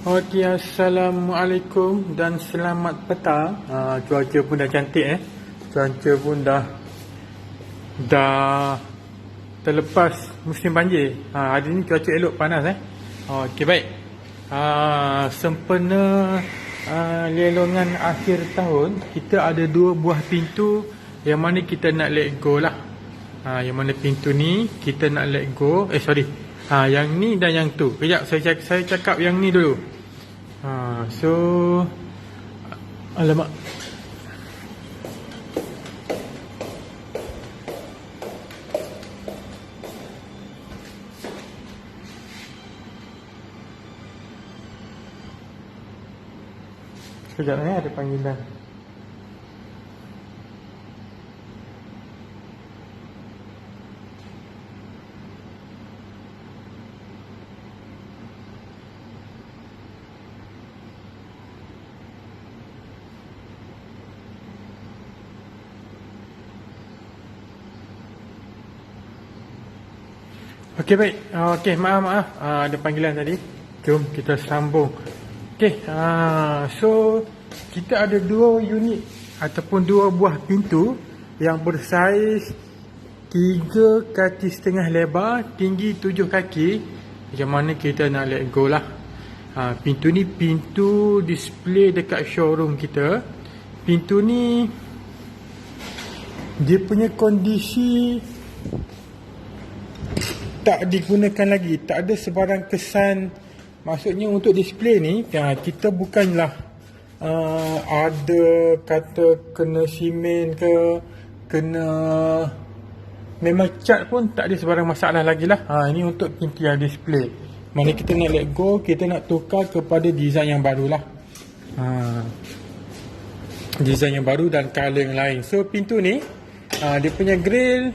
Okey, Assalamualaikum dan selamat petang. Cuaca pun dah cantik Cuaca pun dah terlepas musim banjir. Hari ni cuaca elok, panas Okey, baik. Sempena lelongan akhir tahun, kita ada 2 buah pintu yang mana kita nak let go lah. Yang mana pintu ni kita nak let go. Yang ni dan yang tu. Kejap, saya cakap yang ni dulu. Alamak. Sekejap ada panggilan. Okey, baik. Okey, maaf. Ada panggilan tadi. Jom kita sambung. Okey, so kita ada 2 unit ataupun 2 buah pintu yang bersaiz 3 kaki setengah lebar, tinggi 7 kaki. Yang mana kita nak let go lah. Pintu ni pintu display dekat showroom kita. Pintu ni dia punya kondisi tak digunakan lagi, tak ada sebarang kesan. Maksudnya untuk display ni, kita bukanlah ada kata kena simen ke, kena memang cat pun tak ada sebarang masalah lagi lah. Ini untuk pintu yang display. Mana kita nak let go, kita nak tukar kepada design yang baru lah. Design yang baru dan color yang lain. So pintu ni, dia punya grill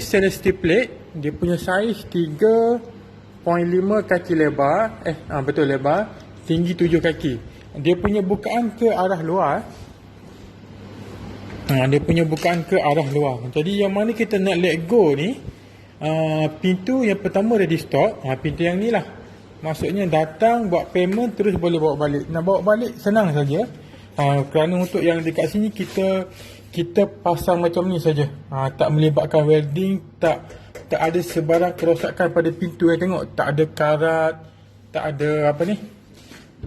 stainless steel plate. Dia punya saiz 3.5 kaki lebar. Betul, lebar. Tinggi 7 kaki. Dia punya bukaan ke arah luar. Jadi yang mana kita nak let go ni, pintu yang pertama ready stock. Pintu yang ni lah. Maksudnya datang, buat payment, terus boleh bawa balik. Nak bawa balik senang saja. Kerana untuk yang dekat sini kita pasang macam ni saja. Tak melibatkan welding, tak ada sebarang kerosakan pada pintu. Tengok, tak ada karat, tak ada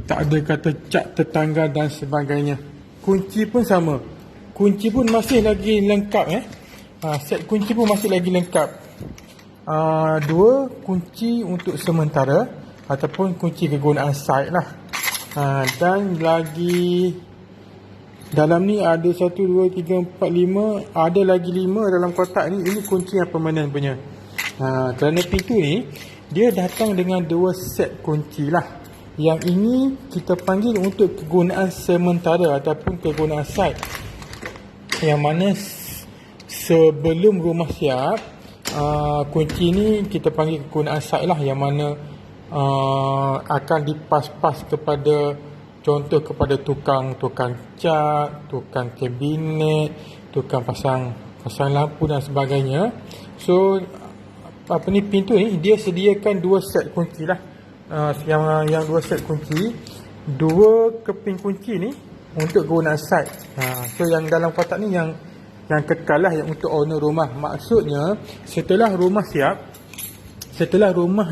tak ada kata cat tetangga dan sebagainya. Kunci pun sama. Kunci pun masih lagi lengkap set kunci pun masih lagi lengkap. 2 kunci untuk sementara ataupun kunci kegunaan site lah. Dan lagi dalam ni ada 1, 2, 3, 4, 5. Ada lagi 5 dalam kotak ni. Ini kunci yang permanen punya. Kerana pintu ni dia datang dengan 2 set kunci lah. Yang ini kita panggil untuk kegunaan sementara ataupun kegunaan site. Yang mana sebelum rumah siap, kunci ni kita panggil kegunaan site lah. Yang mana akan dipas-pas kepada, contoh kepada tukang cat, tukang kabinet, tukang pasang lampu dan sebagainya. So pintu ni dia sediakan 2 set kunci lah. Yang 2 set kunci, 2 keping kunci ni untuk kegunaan site. So yang dalam kotak ni yang kekal lah, yang untuk owner rumah. Maksudnya setelah rumah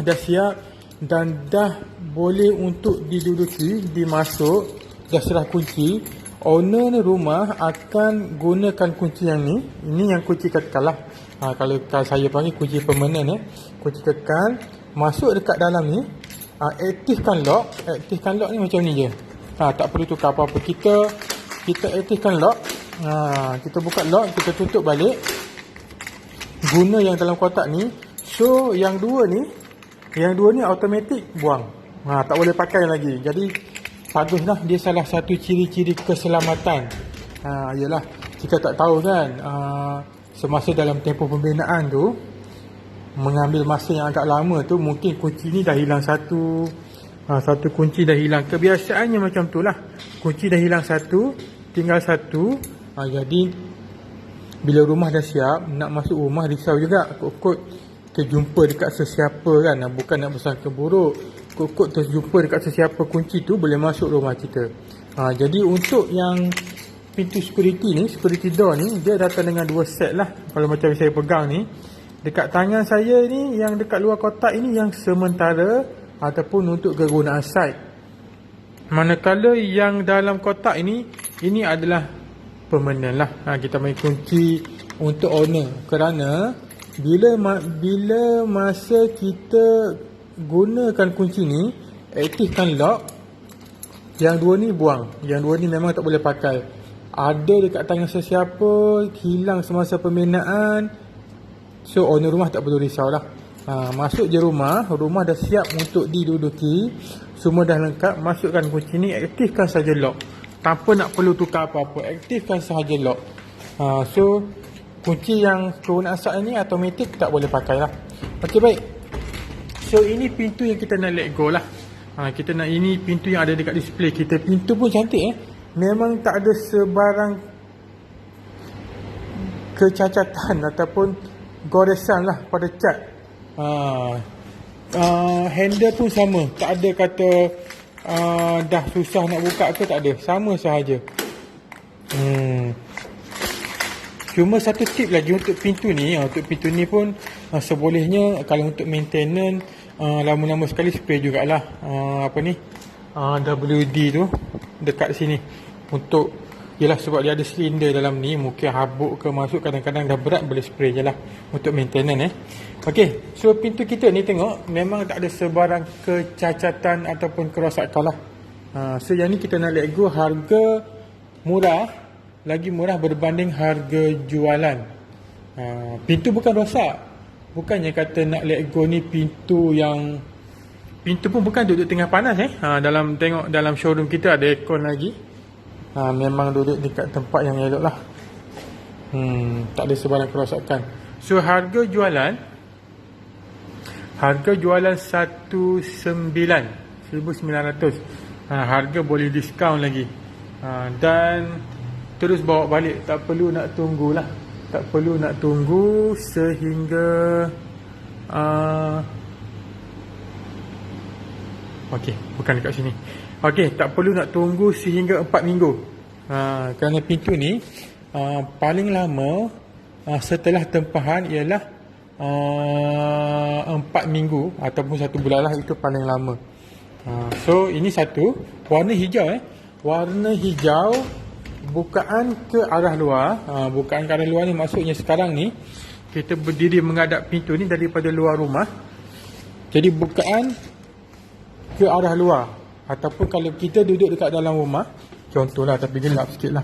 dah siap dan dah boleh untuk diduduki, dimasuk, dah serah kunci, owner rumah akan gunakan kunci yang ni. Ini yang kunci kekal lah. Kalau saya panggil kunci permanen kunci kekal. Masuk dekat dalam ni, aktifkan lock ni macam ni je. Tak perlu tukar apa-apa. Kita aktifkan lock. Kita buka lock, kita tutup balik. Guna yang dalam kotak ni. So yang dua ni automatik buang. Tak boleh pakai lagi. Jadi baguslah, dia salah satu ciri-ciri keselamatan. Ialah kita tak tahu kan, semasa dalam tempoh pembinaan tu, mengambil masa yang agak lama tu, mungkin kunci ni dah hilang satu. Satu kunci dah hilang. Kebiasaannya macam tu lah. Kunci dah hilang satu, tinggal satu. Jadi bila rumah dah siap, nak masuk rumah risau juga. Kot-kot terjumpa dekat sesiapa kan. Bukan nak bersangka buruk, kod terus jumpa dekat sesiapa kunci tu boleh masuk rumah kita. Jadi untuk yang pintu security ni, security door ni, dia datang dengan 2 set lah. Kalau macam saya pegang ni, dekat tangan saya ni, yang dekat luar kotak ini yang sementara ataupun untuk kegunaan site. Manakala yang dalam kotak ini adalah permanent lah. Kita main kunci untuk owner, kerana bila masa kita gunakan kunci ni, aktifkan lock, yang dua ni buang. Yang dua ni memang tak boleh pakai. Ada dekat tangan sesiapa, hilang semasa pembinaan, so owner rumah tak perlu risau lah. Masuk je rumah dah siap untuk diduduki, semua dah lengkap. Masukkan kunci ni, aktifkan saja lock, tanpa nak perlu tukar apa-apa, aktifkan sahaja lock. So kunci yang kegunaan site ni automatik, tak boleh pakai lah. Okey, baik. So ini pintu yang kita nak let go lah. Kita nak, ini pintu yang ada dekat display kita. Pintu pun cantik memang tak ada sebarang kecacatan ataupun goresan lah pada cat. Handle pun sama, tak ada kata dah susah nak buka ke, tak ada, sama sahaja. Cuma satu tip lagi untuk pintu ni. Untuk pintu ni pun sebolehnya kalau untuk maintenance, lama-lama sekali spray jugalah WD tu dekat sini. Untuk, yelah, sebab dia ada silinder dalam ni, mungkin habuk ke masuk, kadang-kadang dah berat, boleh spray je lah untuk maintenance. Ok, so pintu kita ni tengok memang tak ada sebarang kecacatan ataupun kerosakan lah. So yang ni kita nak let go, harga murah, lagi murah berbanding harga jualan. Pintu bukan rosak, bukannya kata nak let go ni pintu pun bukan duduk tengah panas tengok dalam showroom kita ada aircon lagi. Memang duduk dekat tempat yang elok lah. Tak ada sebarang kerosakan. So harga jualan 19,900. Harga boleh diskaun lagi. Dan terus bawa balik, tak perlu nak tunggu lah. Tak perlu nak tunggu sehingga okey, bukan dekat sini. Okey, tak perlu nak tunggu sehingga 4 minggu. Kerana pintu ni paling lama setelah tempahan ialah 4 minggu ataupun 1 bulan lah, itu paling lama. So ini satu, warna hijau warna hijau, bukaan ke arah luar. Bukaan ke arah luar ni maksudnya sekarang ni kita berdiri menghadap pintu ni daripada luar rumah, jadi bukaan ke arah luar. Ataupun kalau kita duduk dekat dalam rumah, contohlah, tapi gelap sikit lah,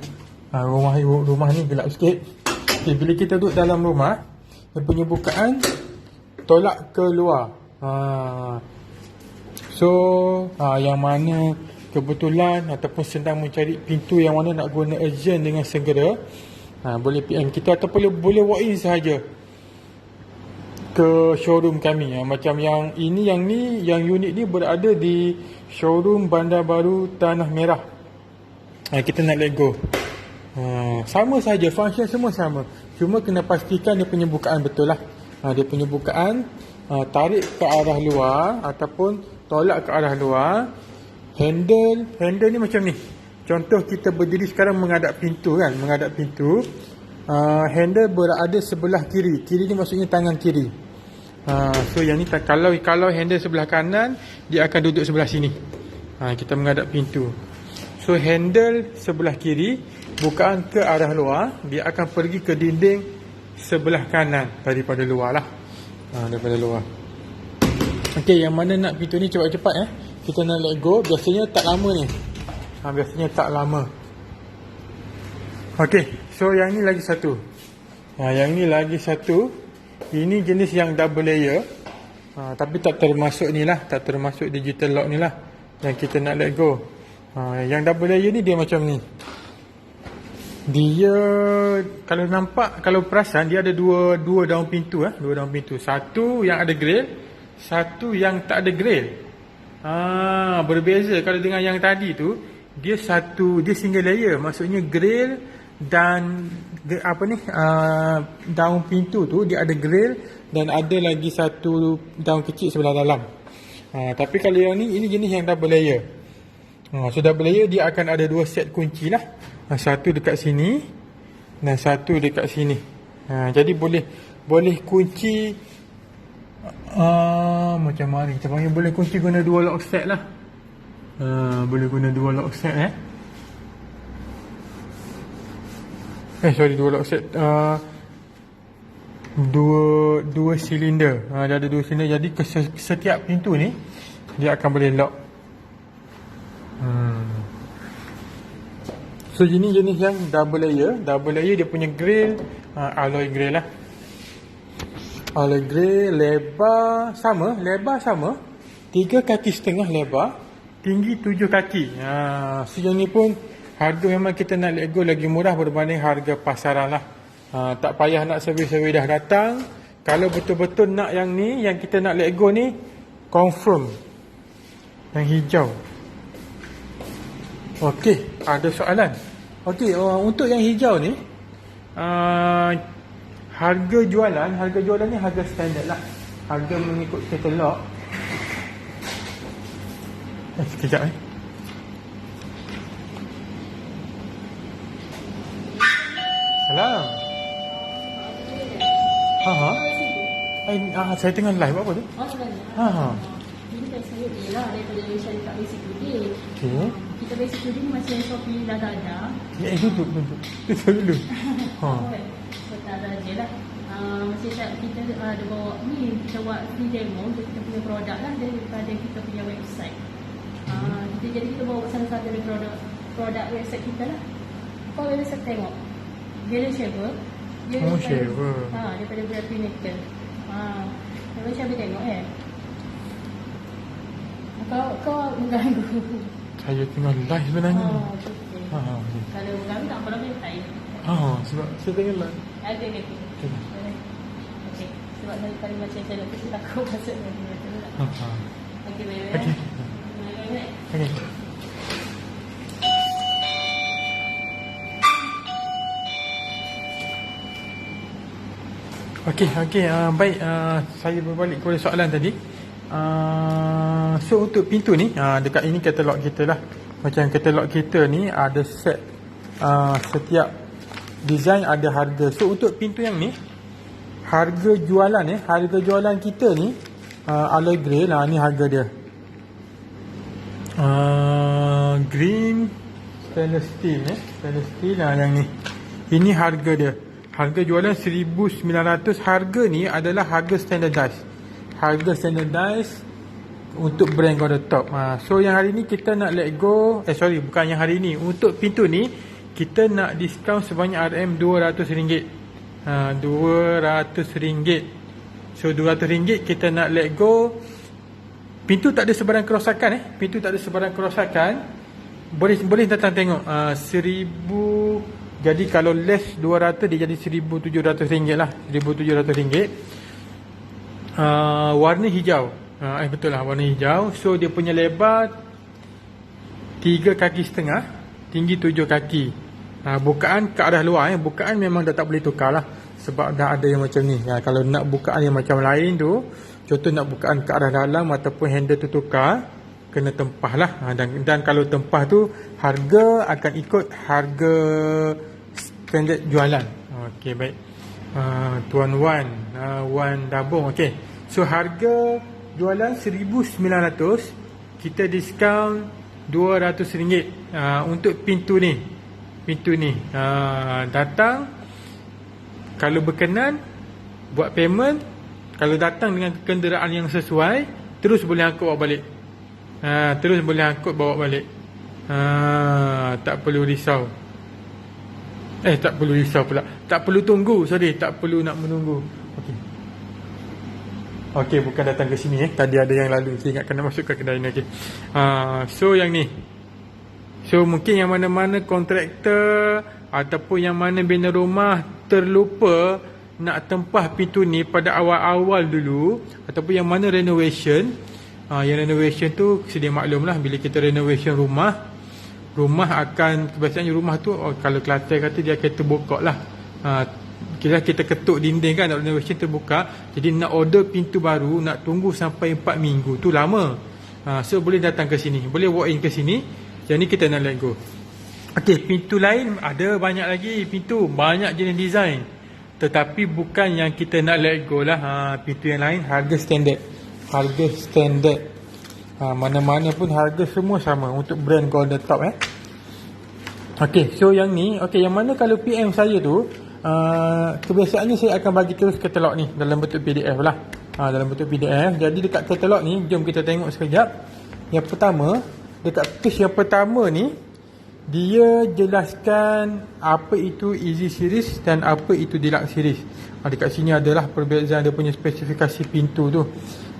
rumah ni gelap sikit. Okay, bila kita duduk dalam rumah, dia punya bukaan tolak ke luar. Yang mana kebetulan ataupun sedang mencari pintu yang mana nak guna urgent dengan segera, boleh PM kita ataupun boleh walk in sahaja ke showroom kami. Macam yang unit ni berada di showroom Bandar Baru Tanah Merah. Kita nak let go. Sama saja, function semua sama, cuma kena pastikan dia punya bukaan betul lah. Dia punya bukaan tarik ke arah luar ataupun tolak ke arah luar. Handle ni macam ni. Contoh kita berdiri sekarang menghadap pintu kan, menghadap pintu. Handle berada sebelah kiri. Kiri ni maksudnya tangan kiri. So yang ni kalau handle sebelah kanan, dia akan duduk sebelah sini. Kita menghadap pintu. So handle sebelah kiri, bukaan ke arah luar, dia akan pergi ke dinding sebelah kanan daripada luar lah. Daripada luar. Okey, yang mana nak pintu ni cepat-cepat kita nak let go. Biasanya tak lama ni. Biasanya tak lama. Okey, so yang ni lagi satu. Yang ni lagi satu. Ini jenis yang double layer. Tapi tak termasuk ni lah, tak termasuk digital lock ni lah yang kita nak let go. Yang double layer ni dia macam ni. Dia kalau nampak, kalau perasan, dia ada dua daun pintu. Dua daun pintu. Satu yang ada grill, satu yang tak ada grill. Berbeza kalau dengan yang tadi tu, dia single layer, maksudnya grill dan daun pintu tu dia ada grill dan ada lagi satu daun kecil sebelah dalam. Tapi kalau yang ni, ini jenis yang double layer. So double layer dia akan ada 2 set kunci lah. Satu dekat sini dan satu dekat sini. Jadi boleh kunci macam mana kita panggil, boleh kunci guna 2 lock set lah. Boleh guna 2 lock set sorry, 2 lock set, dua silinder. Dia ada 2 silinder, jadi setiap pintu ni dia akan boleh lock. So ini jenis yang double layer. Double layer dia punya grill alloy grill lah. Alloy grill, lebar sama 3 kaki setengah lebar, tinggi 7 kaki. So yang ni pun harga memang kita nak let go lagi murah berbanding harga pasaran lah. Tak payah nak survey dah datang. Kalau betul-betul nak yang ni, yang kita nak let go ni, confirm yang hijau. Okey, ada soalan. Okey, untuk yang hijau ni, harga jualan ni harga standard lah. Harga mengikut katalog. Sekejap Salam. Saya tengah live apa tu? Ini dari saya Bella daripada syarikat Basic Today. Okey. Kita Basic Today ni masih Shopee Lazada. Duduk dulu. Lazada je lah. Masih kita ada bawa ni, kita buat free demo untuk kita punya produk lah daripada kita punya website. Jadi kita bawa salah satu dari produk website kita lah. Kau website tengok. Dia ada shaver. Shaver. Daripada Brand Pinnacle. Kalau Syabi tengok Kau mengganggu. Saya tengah live sebenarnya. Okay. Kalau mengganggu tak apa lagi saya. Sebab saya tengah live. Okay. Sebab saya kali macam saya nak takut masuk lagi. Okay, baik-baik. Okay. Okey, baik, saya berbalik kepada soalan tadi. So untuk pintu ni, dekat ini katalog kita lah. Macam katalog kita ni ada set, setiap design ada harga. So untuk pintu yang ni, harga jualan kita ni, alloy grey lah, ni harga dia. Green stainless steel lah yang ni. Ini harga dia. Harga jualan 1,900. Harga ni adalah harga standardized. Untuk brand on the top. So yang hari ni kita nak let go. Bukan yang hari ni. Untuk pintu ni kita nak diskaun sebanyak RM200. RM200. So RM200 kita nak let go. Pintu tak ada sebarang kerosakan. Boleh datang tengok. 1,000. Jadi kalau less 200 dia jadi RM1,700 lah. RM1,700. Warna hijau. Betul lah, warna hijau. So dia punya lebar 3 kaki setengah, tinggi 7 kaki. Bukaan ke arah luar. Bukaan memang dah tak boleh tukar lah, sebab dah ada yang macam ni. Kalau nak bukaan yang macam lain tu, contoh nak bukaan ke arah dalam ataupun handle tu tukar, kena tempah lah. Dan kalau tempah tu, harga akan ikut harga standard jualan. Okey, baik. Tuan Wan Dabung. Okey, so harga jualan 1,900, kita diskaun RM200 untuk pintu ni. Datang, kalau berkenan buat payment. Kalau datang dengan kenderaan yang sesuai, terus boleh angkut bawa balik. Tak perlu risau. Tak perlu risau pula. Tak perlu tunggu. Tak perlu nak menunggu. Okey, bukan datang ke sini. Tadi ada yang lalu. Saya ingatkan nak masuk ke kedai ni. So yang ni. So mungkin yang mana-mana kontraktor ataupun yang mana bina rumah terlupa nak tempah pintu ni pada awal-awal dulu, ataupun yang mana renovation. Yang renovation tu sedia maklum lah, bila kita renovation rumah akan, kebiasaannya rumah tu kalau Kelantan kata dia akan terbokok lah. Kira kita ketuk dinding kan, nak renovation terbuka. Jadi nak order pintu baru, nak tunggu sampai 4 minggu tu lama. So boleh datang ke sini, boleh walk in ke sini. Yang ni kita nak let go. Okey, pintu lain ada banyak lagi pintu, banyak jenis design. Tetapi bukan yang kita nak let go lah. Pintu yang lain harga standard. Harga standard. Mana-mana pun harga semua sama untuk brand Golden Top Okey, so yang ni, okey, yang mana kalau PM saya tu, kebiasaannya saya akan bagi terus katalog ni dalam bentuk PDF lah. Dalam bentuk PDF. Jadi dekat katalog ni, jom kita tengok sekejap. Yang pertama, dekat page yang pertama ni, dia jelaskan apa itu Easy Series dan apa itu Deluxe Series. Dekat sini adalah perbezaan dia punya spesifikasi pintu tu.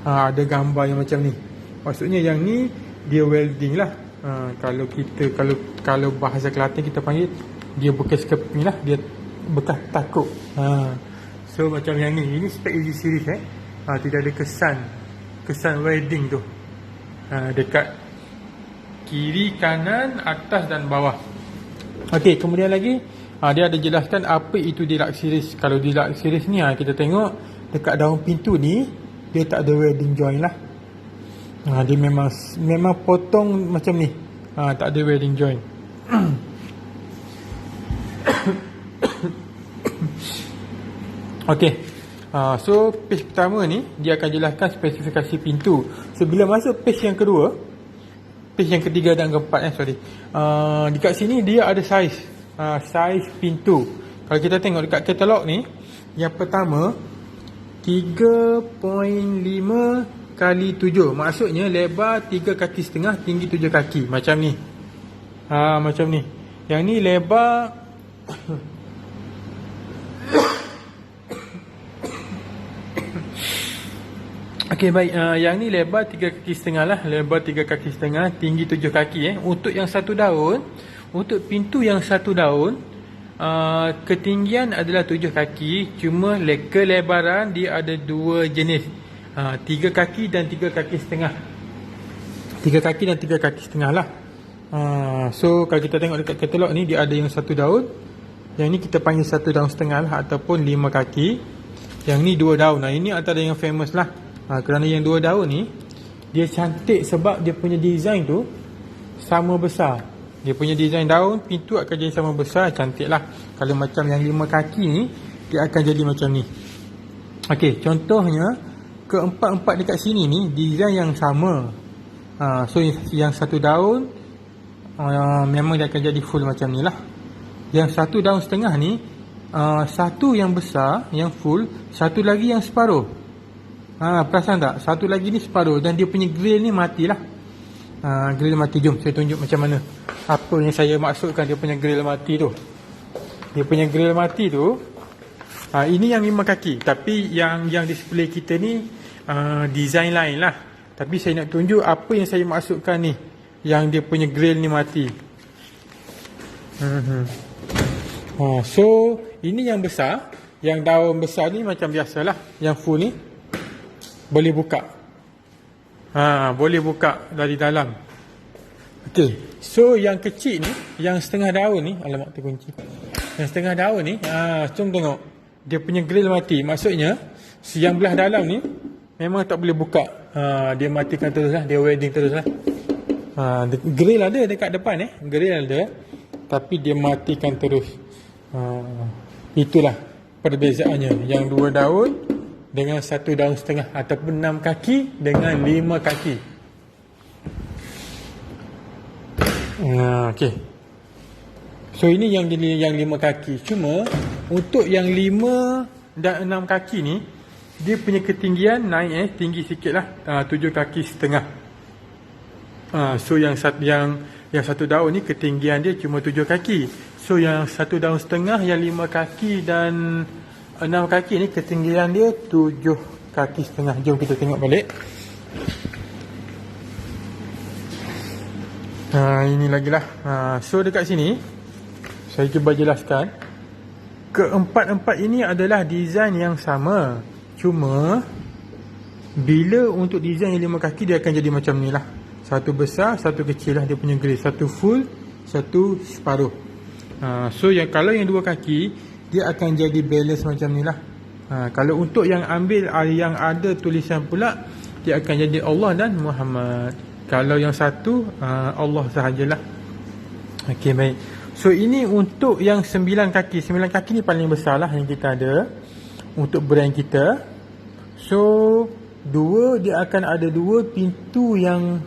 Ada gambar yang macam ni. Maksudnya yang ni dia welding lah. Kalau bahasa Kelantan kita panggil dia bekas keping lah, dia bekas takuk. So macam yang ni, ini spek Easy Series tidak ada kesan welding tu. Dekat kiri, kanan, atas dan bawah. Okey, kemudian lagi dia ada jelaskan apa itu Deluxe Series. Kalau Deluxe Series ni kita tengok dekat daun pintu ni dia tak ada welding joint lah. Dia memang potong macam ni. Tak ada welding joint. Okey. So page pertama ni dia akan jelaskan spesifikasi pintu. So bila masuk page yang kedua, page yang ketiga dan keempat dekat sini dia ada saiz pintu. Kalau kita tengok dekat katalog ni, yang pertama 3.5 kali 7. Maksudnya lebar 3 kaki setengah, tinggi 7 kaki. Macam ni. Macam ni. Yang ni lebar Okey, baik. Yang ni lebar 3 kaki setengah lah. Lebar 3 kaki setengah, tinggi 7 kaki. Untuk yang satu daun, untuk pintu yang satu daun, ketinggian adalah 7 kaki. Cuma kelebaran dia ada 2 jenis. 3 kaki dan 3 kaki setengah. 3 kaki dan 3 kaki setengah lah. So kalau kita tengok dekat katalog ni, dia ada yang satu daun. Yang ni kita panggil satu daun setengah lah, ataupun 5 kaki. Yang ni 2 daun. Ini antara yang famous lah. Kerana yang 2 daun ni dia cantik sebab dia punya design tu sama besar. Dia punya design daun pintu akan jadi sama besar, cantik lah. Kalau macam yang 5 kaki ni, dia akan jadi macam ni. Okey, contohnya keempat-empat dekat sini ni design yang sama. So yang satu daun memang dia akan jadi full macam ni lah. Yang satu daun setengah ni, satu yang besar, yang full, satu lagi yang separuh. Perasan tak? Satu lagi ni separuh dan dia punya grill ni matilah. Grill mati. Jom saya tunjuk macam mana. Apa yang saya maksudkan dia punya grill mati tu. Dia punya grill mati tu, ini yang 5 kaki. Tapi yang display kita ni design lain lah. Tapi saya nak tunjuk apa yang saya maksudkan ni, yang dia punya grill ni mati. So ini yang besar. Yang daun besar ni macam biasalah. Yang full ni boleh buka. Boleh buka dari dalam. Okey. So yang kecil ni, yang setengah daun ni, alamak terkunci. Yang setengah daun ni, jom tengok. Dia punya grill mati. Maksudnya yang belah dalam ni memang tak boleh buka. Dia matikan terus lah, dia welding terus lah. Grill ada dekat depan grill ada, tapi dia matikan terus. Itulah perbezaannya. Yang 2 daun dengan 1 daun setengah, ataupun 6 kaki dengan 5 kaki. Okey. So ini yang 5 kaki. Cuma untuk yang 5 dan 6 kaki ni, dia punya ketinggian naik tinggi sikit lah, 7 kaki setengah. So yang satu daun ni ketinggian dia cuma 7 kaki. So yang 1 daun setengah, yang 5 kaki dan 6 kaki ni ketinggian dia 7 kaki setengah. Jom kita tengok balik. Ini lagi lah. So dekat sini saya cuba jelaskan. Keempat-empat ini adalah design yang sama. Cuma bila untuk design yang 5 kaki, dia akan jadi macam ni lah. Satu besar, satu kecil lah dia punya grill. Satu full, satu separuh. So kalau yang 2 kaki, dia akan jadi balance macam ni lah. Kalau untuk yang ambil yang ada tulisan pula, dia akan jadi Allah dan Muhammad. Kalau yang satu Allah sahajalah. Okey, baik. So ini untuk yang 9 kaki. 9 kaki ni paling besar lah yang kita ada untuk brand kita. So dia akan ada 2 pintu yang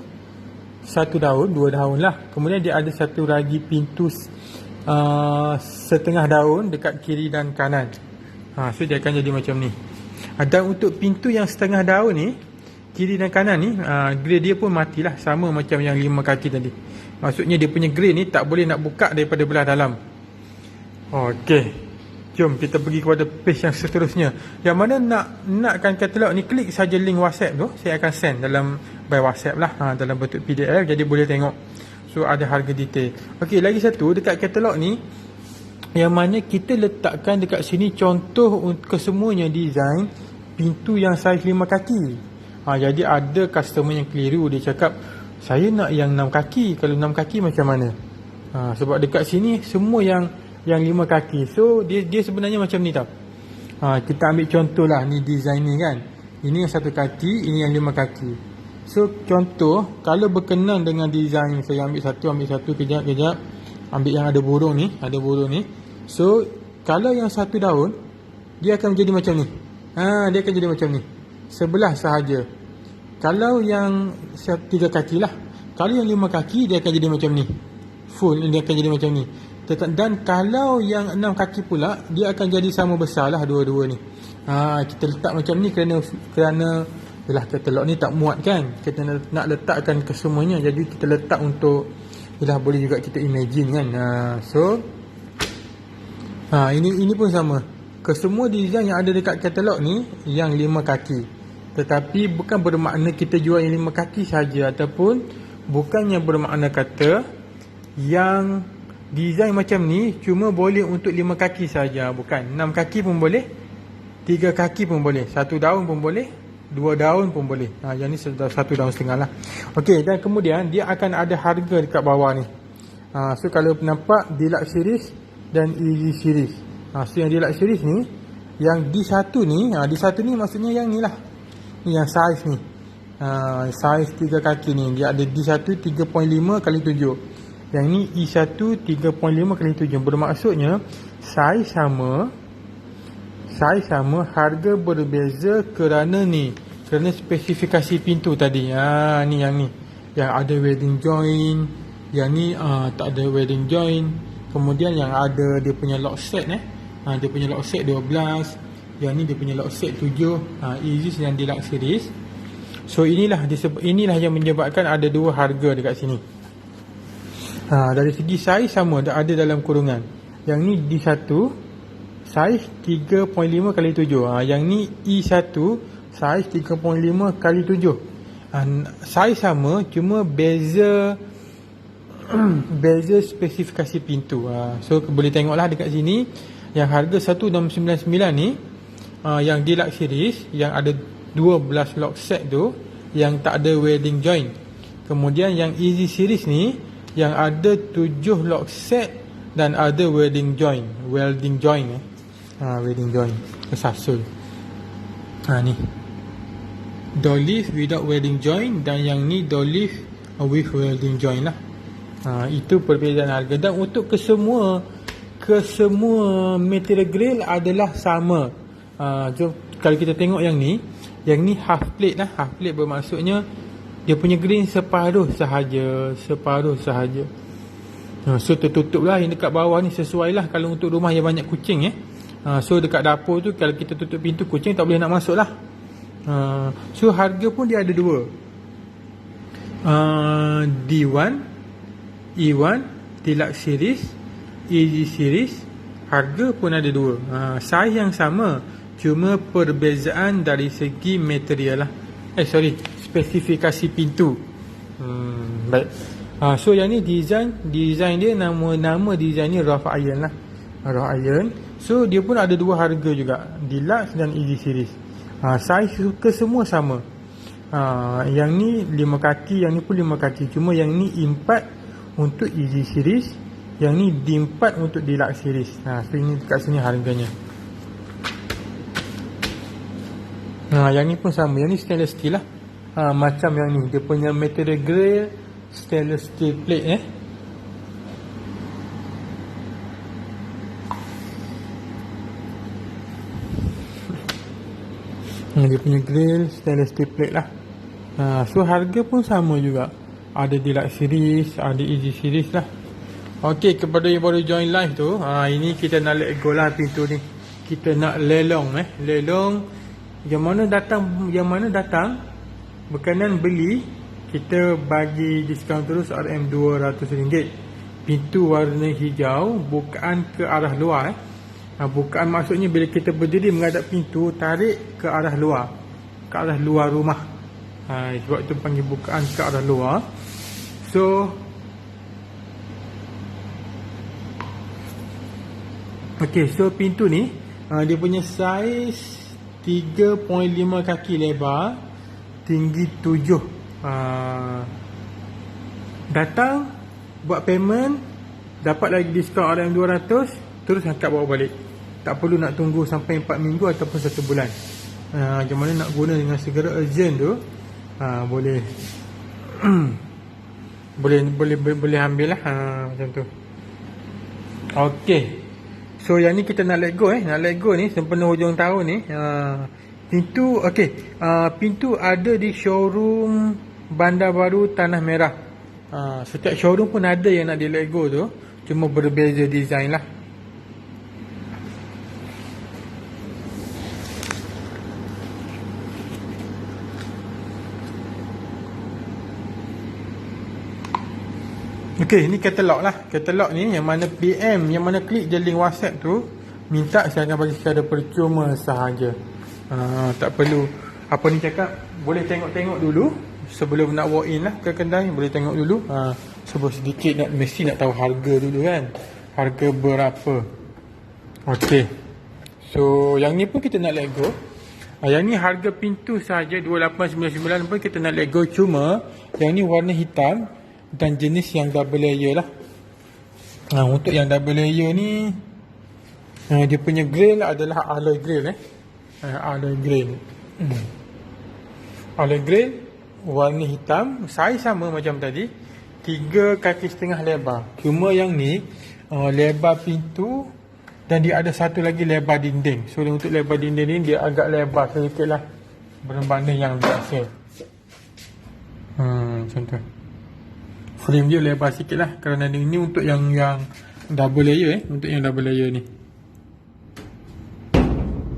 1 daun, 2 daun lah. Kemudian dia ada satu lagi pintu setengah daun dekat kiri dan kanan. So dia akan jadi macam ni. Dan untuk pintu yang setengah daun ni, kiri dan kanan ni, grade dia pun matilah, sama macam yang 5 kaki tadi. Maksudnya dia punya grade ni tak boleh nak buka daripada belah dalam. Okey, jom kita pergi kepada page yang seterusnya. Yang mana nakkan katalog ni, klik saja link WhatsApp tu, saya akan send dalam by WhatsApp lah, dalam bentuk PDF, jadi boleh tengok. So ada harga detail. Okey, lagi satu dekat katalog ni, yang mana kita letakkan dekat sini contoh kesemuanya design pintu yang saiz 5 kaki. Jadi ada customer yang keliru, dia cakap saya nak yang 6 kaki, kalau 6 kaki macam mana? Sebab dekat sini semua yang 5 kaki. So dia sebenarnya macam ni tau. Kita ambil contoh lah, ni design ni kan, ini yang 1 kaki, ini yang 5 kaki. So contoh, kalau berkenan dengan design, saya ambil satu, kejap, ambil yang ada burung ni, so kalau yang 1 daun, dia akan menjadi macam ni. Dia akan jadi macam ni, sebelah sahaja. Kalau yang 3 kaki lah, kalau yang 5 kaki, dia akan jadi macam ni, full, dia akan jadi macam ni. Dan kalau yang 6 kaki pula, dia akan jadi sama besar lah dua-dua ni. Kita letak macam ni kerana yelah, katalog ni tak muat kan, kita nak letakkan kesemuanya, jadi kita letak untuk yelah, boleh juga kita imagine kan. Ini pun sama, kesemua design yang ada dekat katalog ni yang 5 kaki. Tetapi bukan bermakna kita jual yang 5 kaki saja, ataupun bukannya bermakna kata yang design macam ni cuma boleh untuk 5 kaki saja. Bukan, 6 kaki pun boleh, 3 kaki pun boleh, 1 daun pun boleh, 2 daun pun boleh. Yang ni 1 daun setengah lah. Okey, dan kemudian dia akan ada harga dekat bawah ni. So kalau nampak Deluxe Series dan Easy Series. So yang Deluxe Series ni, yang D1 ni, D1 ni maksudnya yang ni lah, ni yang saiz ni, saiz 3 kaki ni, dia ada D1 3.5 kali 7, yang ni E1 3.5 kali 7. Bermaksudnya saiz sama, harga berbeza kerana spesifikasi pintu tadi. Ni yang ni, yang ada welding joint, yang ni tak ada welding joint. Kemudian yang ada dia punya lock set, dia punya lock set 12, yang ni dia punya lock set 7, Easy dan Deluxe Series. So inilah yang menyebabkan ada 2 harga dekat sini. Dari segi saiz sama, ada dalam kurungan. Yang ni D1 saiz 3.5 kali 7, yang ni E1 saiz 3.5 kali 7. Saiz sama, cuma beza spesifikasi pintu. So boleh tengoklah dekat sini, yang harga 1699 ni, yang Deluxe Series yang ada 12 lock set tu, yang tak ada welding joint. Kemudian yang Easy Series ni, yang ada 7 lock set dan ada welding joint. Welding joint kesasul. Ni door lift without welding joint, dan yang ni door lift with welding joint lah. Itu perbezaan harga. Dan untuk kesemua material grill adalah sama. Kalau kita tengok yang ni half plate lah. Half plate bermaksudnya dia punya grill separuh sahaja. So tertutup lah. Yang dekat bawah ni sesuai lah kalau untuk rumah yang banyak kucing. So dekat dapur tu, kalau kita tutup pintu, kucing tak boleh nak masuk lah. So harga pun dia ada 2, D1, E1, Deluxe Series, Easy Series. Harga pun ada 2, saiz yang sama, cuma perbezaan dari segi material lah. Spesifikasi pintu. Baik. So yang ni design dia, nama design ni rough iron lah, rough iron. So dia pun ada 2 harga juga, Deluxe dan Easy Series. Saiz kesemua sama. Yang ni 5 kaki, yang ni pun 5 kaki, cuma yang ni 4 untuk Easy Series, Yang ni D4 untuk Deluxe series. So ini dekat sini harganya. Yang ni pun sama. Yang ni stainless steel lah. Macam yang ni, dia punya material grey stainless steel plate dia punya grill stainless steel plate lah. So harga pun sama juga. Ada Deluxe series, ada Easy series lah. Okey, kepada yang baru join live tu, ini kita nak let go lah pintu ni. Kita nak lelong lelong yang mana datang berkenan beli, kita bagi diskaun terus RM200. Pintu warna hijau, bukaan ke arah luar. Bukaan maksudnya bila kita berdiri menghadap pintu, tarik ke arah luar, ke arah luar rumah. Sebab itu panggil bukaan ke arah luar. So pintu ni dia punya saiz 3.5 kaki lebar, tinggi 7. Datang, buat payment, dapat lagi diskaun RM200, terus angkat bawa balik. Tak perlu nak tunggu sampai 4 minggu ataupun 1 bulan. Macam mana nak guna dengan segera urgent tu, boleh boleh ambil lah, macam tu. Okey, so yang ni kita nak let go nak let go ni sempena hujung tahun ni. Pintu pintu ada di showroom Bandar Baru Tanah Merah. Setiap showroom pun ada yang nak di let go tu, cuma berbeza design lah. Okey, ni katalog lah. Katalog ni yang mana PM, yang mana klik je link WhatsApp tu, minta saya akan bagi secara percuma sahaja. Tak perlu apa ni cakap, boleh tengok-tengok dulu sebelum nak walk in lah ke kedai, boleh tengok dulu. Sebab sedikit mesti nak tahu harga dulu kan. Harga berapa. Okey. So yang ni pun kita nak let go. Yang ni harga pintu sahaja 2899 pun kita nak let go, cuma yang ni warna hitam dan jenis yang double layer lah. Untuk yang double layer ni, dia punya grill adalah alloy grill alloy grill. Alloy grill warna hitam, saiz sama macam tadi, 3,5 kaki lebar. Cuma yang ni lebar pintu dan dia ada satu lagi lebar dinding. So untuk lebar dinding ni dia agak lebar sedikit lah berbanding yang biasa. Macam tu. Frame dia lebar sikit lah, kerana ini untuk yang double layer untuk yang double layer ni.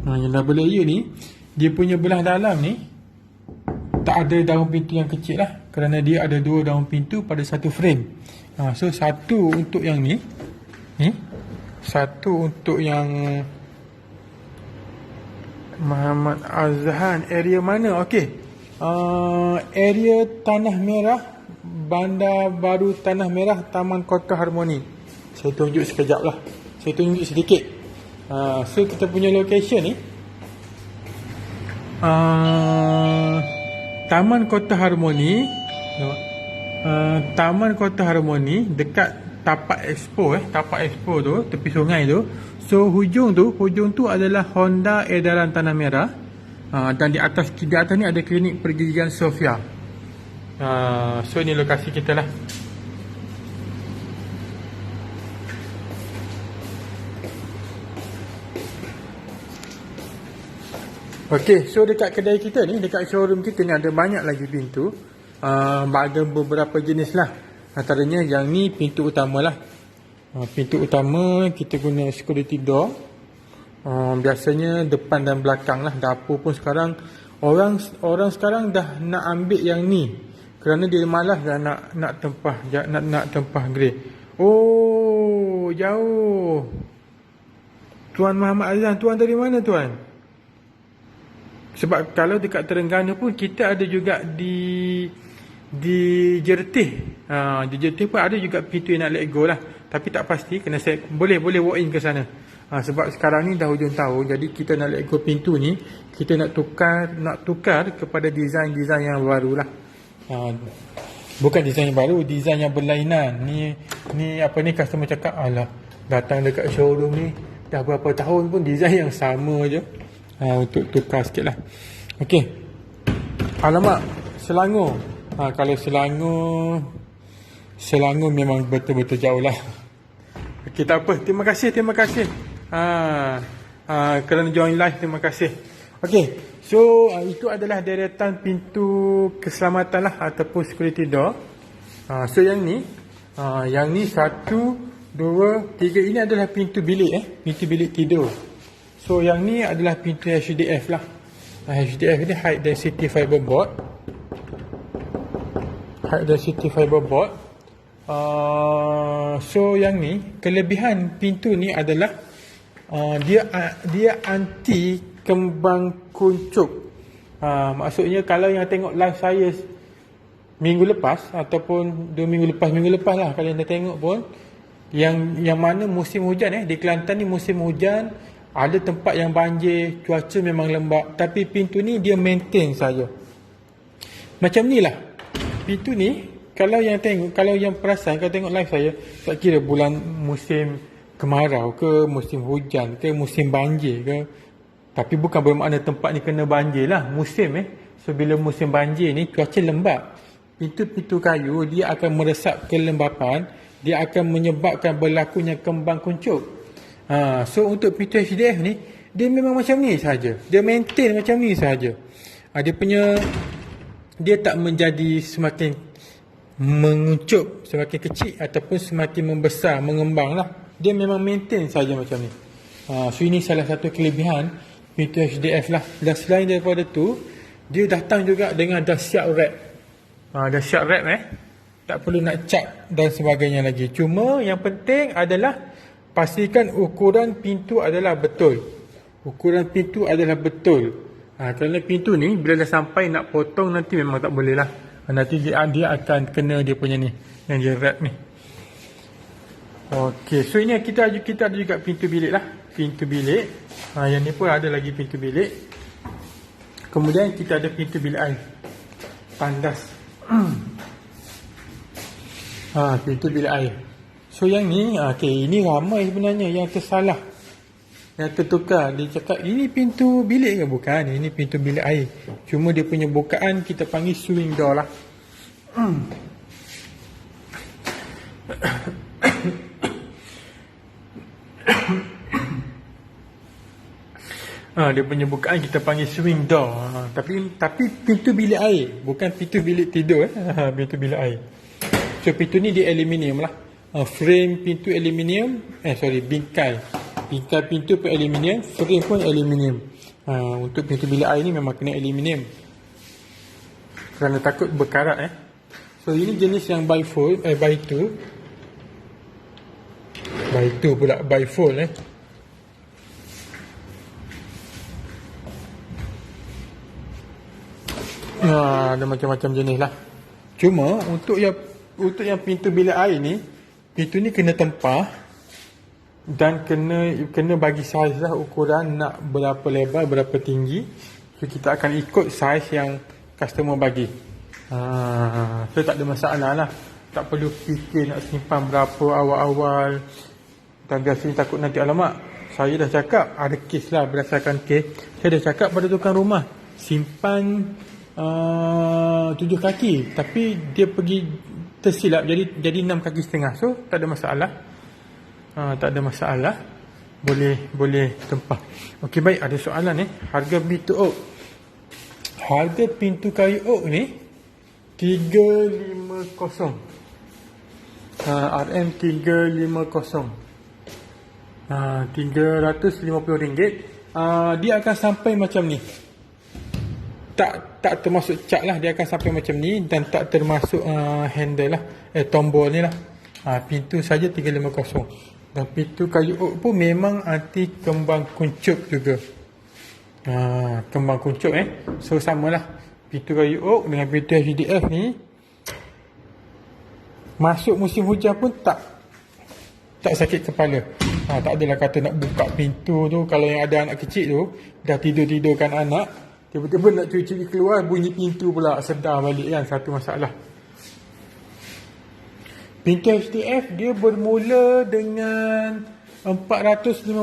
Yang double layer ni, dia punya belah dalam ni tak ada daun pintu yang kecil lah, kerana dia ada 2 daun pintu pada satu frame. So satu untuk yang ni, satu untuk yang Muhammad Azhan. Area mana? Okey, area Tanah Merah, Bandar Baru Tanah Merah, Taman Kota Harmoni. Saya tunjuk sekejap lah, saya tunjuk sedikit. So kita punya location ni, Taman Kota Harmoni, Taman Kota Harmoni dekat Tapak Expo Tapak Expo tu, tepi sungai tu. So hujung tu adalah Honda Edaran Tanah Merah. Dan di atas ni ada klinik pergigian Sofia. So ni lokasi kita lah. Okey, so dekat kedai kita ni, dekat showroom kita ni ada banyak lagi pintu. Ada beberapa jenis lah. Antaranya yang ni pintu utama lah. Pintu utama kita guna security door. Biasanya depan dan belakang lah. Dapur pun sekarang orang sekarang dah nak ambil yang ni, kerana dia malas dah nak tempah grey. Oh, jauh. Tuan Muhammad Azhan, tuan dari mana tuan? Sebab kalau dekat Terengganu pun kita ada juga di Jertih. Di Jertih pun ada juga pintu yang nak let go lah. Tapi tak pasti, kena saya boleh walk in ke sana. Sebab sekarang ni dah hujung tahun, jadi kita nak let go pintu ni, kita nak tukar kepada design yang baru lah. Bukan design yang baru, design yang berlainan. Ni apa ni, customer cakap, alah, datang dekat showroom ni dah berapa tahun pun design yang sama je. Untuk tukar sikit lah. Okey. Alamak, Selangor. Kalau Selangor memang betul-betul jauh lah. Okey, tak apa. Terima kasih. Kerana join live, terima kasih. Okey, so itu adalah deretan pintu keselamatan lah, ataupun security door. So yang ni 1, 2, 3 ini adalah pintu bilik pintu bilik tidur. So yang ni adalah pintu HDF lah. HDF ni high density fiberboard. So yang ni, kelebihan pintu ni adalah dia anti kembang kuncup. Maksudnya kalau yang tengok live saya minggu lepas ataupun 2 minggu lepas lah, kalau anda tengok pun, yang mana musim hujan di Kelantan ni musim hujan, ada tempat yang banjir, cuaca memang lembap, tapi pintu ni dia maintain saja. Macam ni lah pintu ni. Kalau yang perasan, kalau tengok live saya, tak kira bulan musim kemarau ke, musim hujan ke, musim banjir ke, tapi bukan bermakna tempat ni kena banjir lah, musim So bila musim banjir ni, cuaca lembap, pintu-pintu kayu dia akan meresap kelembapan, dia akan menyebabkan berlakunya kembang kuncup. So untuk pintu HDF ni, dia memang macam ni saja, dia maintain macam ni saja. Dia tak menjadi semakin menguncup, semakin kecil ataupun semakin membesar, mengembang lah. Dia memang maintain saja macam ni. So ini salah satu kelebihan pintu HDF lah. Dan selain daripada tu, dia datang juga dengan dahsyat wrap. Dahsyat wrap tak perlu nak cat dan sebagainya lagi. Cuma yang penting adalah pastikan ukuran pintu adalah betul. Kerana pintu ni bila dah sampai nak potong, nanti memang tak boleh lah. Nanti dia akan kena dia punya ni, yang dia wrap ni. Okey, so ini kita ada juga pintu bilik lah. Yang ni pun ada lagi pintu bilik. Kemudian kita ada pintu bilik air tandas. Pintu bilik air. So yang ni, ini ramai sebenarnya yang tersalah, yang tertukar. Dia cakap ini pintu bilik ke? Bukan, ini pintu bilik air. Cuma dia punya bukaan kita panggil swing door lah. Dia punya bukaan kita panggil swing door. Tapi pintu bilik air, bukan pintu bilik tidur. Pintu bilik air. So pintu ni dia aluminium lah. Frame pintu aluminium, bingkai pintu pun aluminium, frame pun aluminium. Untuk pintu bilik air ni memang kena aluminium, kerana takut berkarat. So ini jenis yang by fold, by two pula, by fold. Ada macam-macam jenis lah. Cuma untuk yang pintu bilik air ni, pintu ni kena tempah dan kena bagi saiz lah, ukuran nak berapa lebar, berapa tinggi. So kita akan ikut saiz yang customer bagi. So tak ada masalah lah. Tak perlu fikir nak simpan berapa awal-awal. Dan biasanya takut nanti, alamak, saya dah cakap, ada kes lah, berdasarkan kes, saya dah cakap pada tukang rumah, simpan 7 kaki, tapi dia pergi tersilap jadi 6 kaki setengah. So tak ada masalah. Boleh tempah. Okey, baik, ada soalan harga pintu oak. Harga pintu kayu oak ni 350. RM 350. RM350. Dia akan sampai macam ni. Tak termasuk cat lah, dia akan sampai macam ni, dan tak termasuk handle lah, tombol ni lah. Pintu saja 350. Dan pintu kayu oak pun memang anti kembang kuncup juga. Kembang kuncup So samalah, pintu kayu oak dengan pintu HDF ni, masuk musim hujan pun tak sakit kepala. Tak adalah kata nak buka pintu tu, kalau yang ada anak kecil tu, dah tidur-tidurkan anak, tiba-tiba nak cuci keluar, bunyi pintu pula, sedar balik kan, satu masalah. Pintu HDF dia bermula dengan RM415.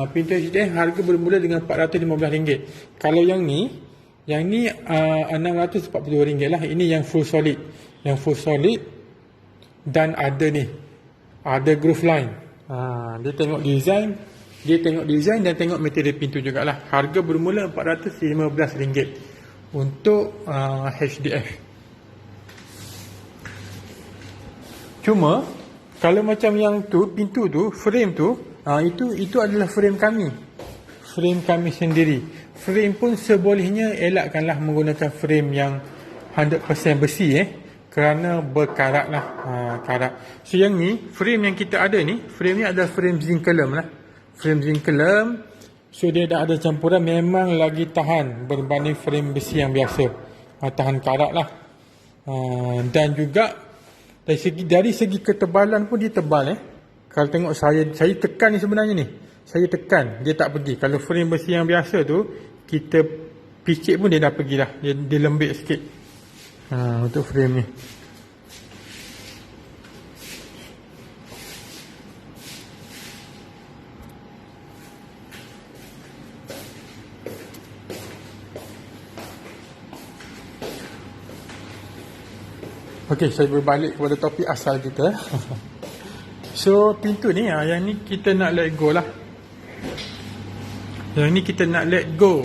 Pintu HDF harga bermula dengan RM415. Kalau yang ni RM640 lah. Ini yang full solid. Yang full solid dan ada ni, ada groove line. Dia tengok design dan tengok material pintu jugalah. Harga bermula RM415 untuk HDF. Cuma kalau macam yang tu, pintu tu, frame tu, itu adalah frame kami. Frame kami sendiri. Frame pun sebolehnya elakkanlah menggunakan frame yang 100% besi kerana berkarat lah, karat. So yang ni, frame yang kita ada ni, frame ni adalah frame zinc-kelem lah. Frame zinc-kelem, so dia dah ada campuran, memang lagi tahan berbanding frame besi yang biasa. Tahan karat lah. Dan juga dari segi ketebalan pun dia tebal. Kalau tengok saya tekan ni sebenarnya ni, saya tekan dia tak pergi. Kalau frame besi yang biasa tu, kita picit pun dia dah pergi dah, dia lembik sikit. Untuk frame ni. Okey, saya berbalik kepada topik asal kita. So, pintu ni, yang ni kita nak let go lah. Yang ni kita nak let go.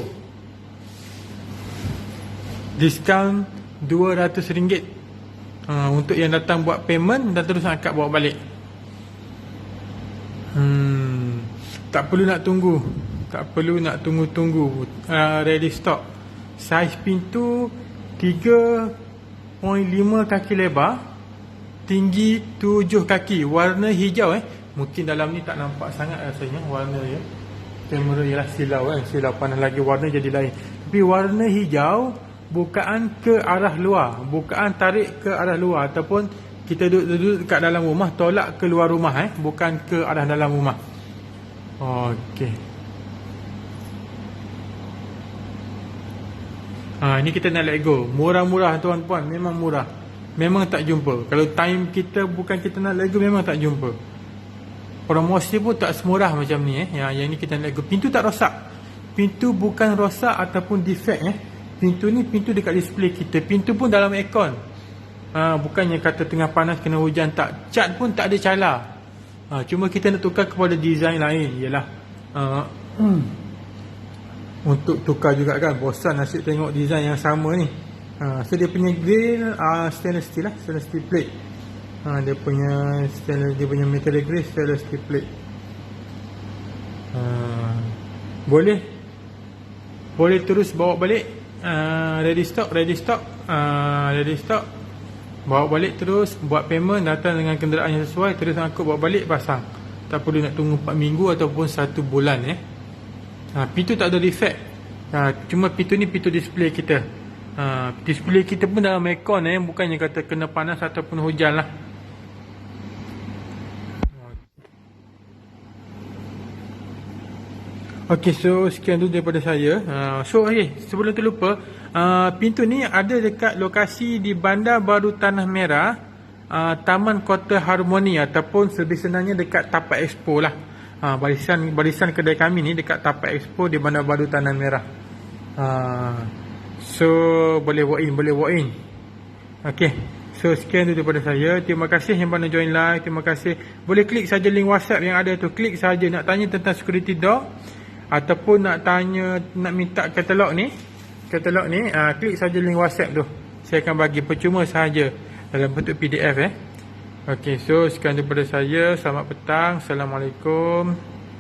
Diskaun RM200. Untuk yang datang buat payment dan terus angkat bawa balik. Tak perlu nak tunggu. Tak perlu nak tunggu-tunggu. Ready stock. Saiz pintu 3.5 kaki lebar, tinggi 7 kaki, warna hijau. Mungkin dalam ni tak nampak sangat rasanya warna ya. Kamera ialah silau silau panas lagi, warna jadi lain. Tapi warna hijau, bukaan ke arah luar, bukaan tarik ke arah luar, ataupun kita duduk dekat dalam rumah, tolak ke luar rumah, bukan ke arah dalam rumah. Okey. Ini kita nak let go. Murah-murah tuan-puan, memang murah. Memang tak jumpa. Kalau time kita bukan kita nak let go, memang tak jumpa. Promosi pun tak semurah macam ni. Yang ni kita nak let go. Pintu tak rosak. Pintu bukan rosak ataupun defect. Pintu ni pintu dekat display kita. Pintu pun dalam aircon. Bukannya kata tengah panas kena hujan, tak. Cat pun tak ada cala. Cuma kita nak tukar kepada design lain. Ialah untuk tukar juga kan, bosan asyik tengok design yang sama ni. So dia punya grill stainless steel lah, stainless steel plate. Dia punya material grill stainless steel plate. Boleh terus bawa balik. Ready stock. Bawa balik terus, buat payment, datang dengan kenderaan yang sesuai, terus angkut bawa balik, pasang. Tak perlu nak tunggu 4 minggu ataupun 1 bulan. Pintu tak ada defect. Cuma pintu ni pintu display kita. Display kita pun dalam aircon, bukannya kata kena panas ataupun hujan lah. Okey, so sekian dulu daripada saya. Sebelum terlupa, pintu ni ada dekat lokasi di Bandar Baru Tanah Merah, Taman Kota Harmoni, ataupun lebih senangnya dekat Tapak Expo lah. Barisan kedai kami ni dekat Tapak Expo di Bandar Baru Tanah Merah. So boleh walk in. Okey. So sekian tu daripada saya. Terima kasih yang mana join live. Terima kasih. Boleh klik saja link WhatsApp yang ada tu. Klik saja nak tanya tentang security door ataupun nak minta katalog ni. Klik saja link WhatsApp tu. Saya akan bagi percuma sahaja dalam bentuk PDF. Okey, so sekian daripada saya. Selamat petang. Assalamualaikum.